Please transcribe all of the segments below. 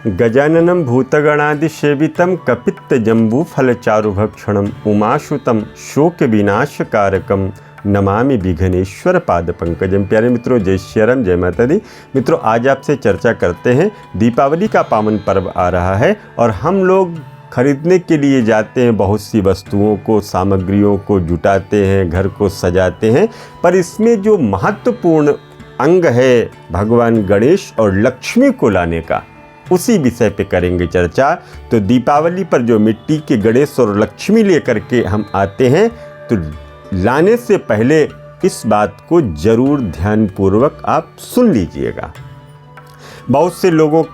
गजाननं भूतगणादिसेवितं कपित्तजम्बूफलचारुभक्षणं उमासुतं शोकविनाशकारकं नमामि विघ्नेश्वर पाद पंकजम। प्यारे मित्रों, जय श्री राम, जय माता दी। मित्रों, आज आपसे चर्चा करते हैं, दीपावली का पावन पर्व आ रहा है और हम लोग खरीदने के लिए जाते हैं, बहुत सी वस्तुओं को, सामग्रियों को जुटाते हैं, घर को सजाते हैं, पर इसमें जो महत्वपूर्ण अंग है भगवान गणेश और लक्ष्मी को लाने का, उसी विषय पे करेंगे चर्चा। तो दीपावली पर जो मिट्टी के गणेश और लक्ष्मी लेकर के हम आते हैं, तो लाने से पहले इस बात को जरूर ध्यानपूर्वक आप सुन लीजिएगा। बहुत से लोगों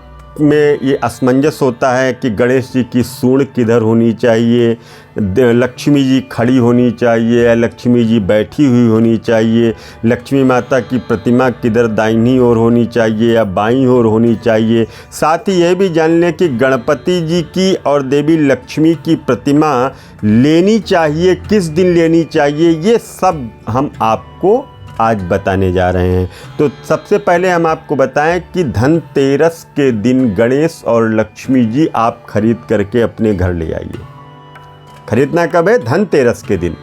में ये असमंजस होता है कि गणेश जी की सूंड किधर होनी चाहिए, लक्ष्मी जी खड़ी होनी चाहिए या लक्ष्मी जी बैठी हुई होनी चाहिए, लक्ष्मी माता की प्रतिमा किधर दाहिनी ओर होनी चाहिए या बाईं ओर होनी चाहिए। साथ ही यह भी जान लें कि गणपति जी की और देवी लक्ष्मी की प्रतिमा लेनी चाहिए, किस दिन लेनी चाहिए, ये सब हम आपको आज बताने जा रहे हैं। तो सबसे पहले हम आपको बताएं कि धनतेरस के दिन गणेश और लक्ष्मी जी आप खरीद करके अपने घर ले आइए। खरीदना कब है? धनतेरस के दिन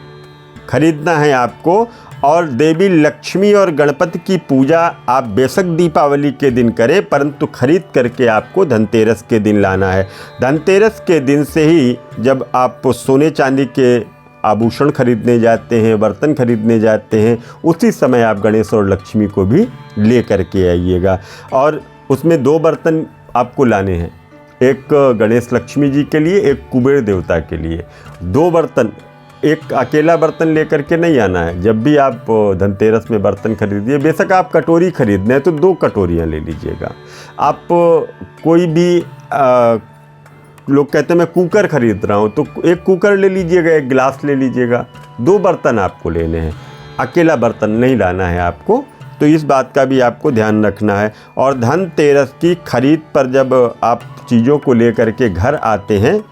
खरीदना है आपको। और देवी लक्ष्मी और गणपति की पूजा आप बेशक दीपावली के दिन करें, परंतु खरीद करके आपको धनतेरस के दिन लाना है। धनतेरस के दिन से ही जब आप सोने चांदी के आभूषण खरीदने जाते हैं, बर्तन खरीदने जाते हैं, उसी समय आप गणेश और लक्ष्मी को भी ले करके आइएगा। और उसमें दो बर्तन आपको लाने हैं, एक गणेश लक्ष्मी जी के लिए, एक कुबेर देवता के लिए। दो बर्तन, एक अकेला बर्तन लेकर के नहीं आना है। जब भी आप धनतेरस में बर्तन खरीदिए, बेशक आप कटोरी खरीदना है तो दो कटोरियाँ ले लीजिएगा। आप कोई भी लोग कहते हैं मैं कुकर खरीद रहा हूँ, तो एक कुकर ले लीजिएगा, एक गिलास ले लीजिएगा। दो बर्तन आपको लेने हैं, अकेला बर्तन नहीं लाना है आपको। तो इस बात का भी आपको ध्यान रखना है। और धनतेरस की खरीद पर जब आप चीज़ों को लेकर के घर आते हैं,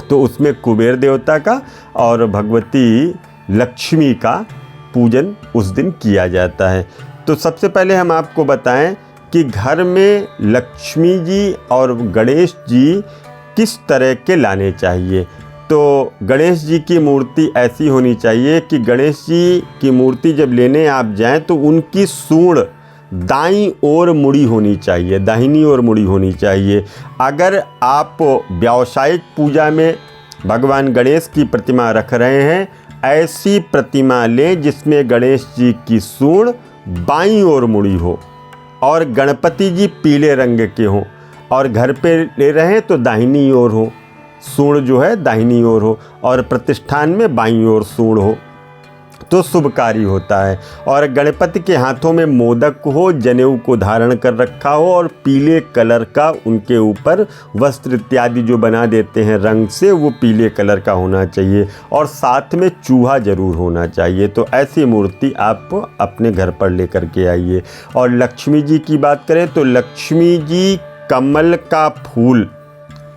तो उसमें कुबेर देवता का और भगवती लक्ष्मी का पूजन उस दिन किया जाता है। तो सबसे पहले हम आपको बताएं कि घर में लक्ष्मी जी और गणेश जी किस तरह के लाने चाहिए। तो गणेश जी की मूर्ति ऐसी होनी चाहिए कि गणेश जी की मूर्ति जब लेने आप जाएं तो उनकी सूंड दाईं ओर मुड़ी होनी चाहिए, दाहिनी ओर मुड़ी होनी चाहिए। अगर आप व्यावसायिक पूजा में भगवान गणेश की प्रतिमा रख रहे हैं, ऐसी प्रतिमा लें जिसमें गणेश जी की सूंड बाईं ओर मुड़ी हो और गणपति जी पीले रंग के हों, और घर पे ले रहे हैं तो दाहिनी ओर हो, सूंड जो है दाहिनी ओर हो, और प्रतिष्ठान में बाईं ओर सूंड हो तो शुभकारी होता है। और गणपति के हाथों में मोदक हो, जनेऊ को धारण कर रखा हो और पीले कलर का उनके ऊपर वस्त्र इत्यादि जो बना देते हैं रंग से, वो पीले कलर का होना चाहिए। और साथ में चूहा जरूर होना चाहिए। तो ऐसी मूर्ति आप अपने घर पर लेकर के आइए। और लक्ष्मी जी की बात करें तो लक्ष्मी जी कमल का फूल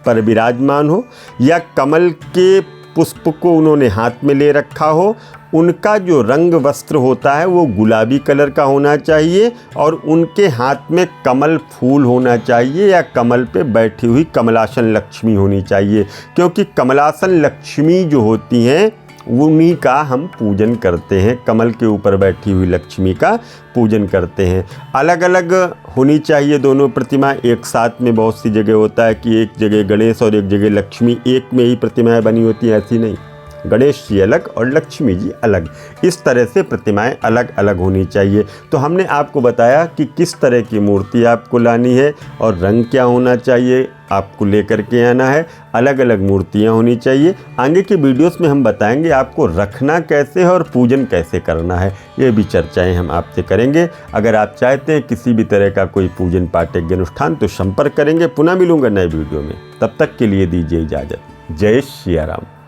पर विराजमान हो या कमल के पुष्प को उन्होंने हाथ में ले रखा हो। उनका जो रंग वस्त्र होता है वो गुलाबी कलर का होना चाहिए और उनके हाथ में कमल फूल होना चाहिए या कमल पे बैठी हुई कमलासन लक्ष्मी होनी चाहिए, क्योंकि कमलासन लक्ष्मी जो होती हैं उन्हीं का हम पूजन करते हैं। कमल के ऊपर बैठी हुई लक्ष्मी का पूजन करते हैं। अलग अलग होनी चाहिए दोनों प्रतिमा। एक साथ में बहुत सी जगह होता है कि एक जगह गणेश और एक जगह लक्ष्मी, एक में ही प्रतिमाएं बनी होती हैं, ऐसी नहीं। गणेश जी अलग और लक्ष्मी जी अलग, इस तरह से प्रतिमाएं अलग अलग होनी चाहिए। तो हमने आपको बताया कि किस तरह की मूर्ति आपको लानी है और रंग क्या होना चाहिए, आपको लेकर के आना है। अलग अलग मूर्तियां होनी चाहिए। आगे के वीडियोस में हम बताएंगे आपको रखना कैसे है और पूजन कैसे करना है। ये भी चर्चाएं हम आपसे करेंगे। अगर आप चाहते हैं किसी भी तरह का कोई पूजन पाठ यज्ञ अनुष्ठान तो संपर्क करेंगे। पुनः मिलूंगा नए वीडियो में, तब तक के लिए दीजिए इजाज़त। जय श्री राम।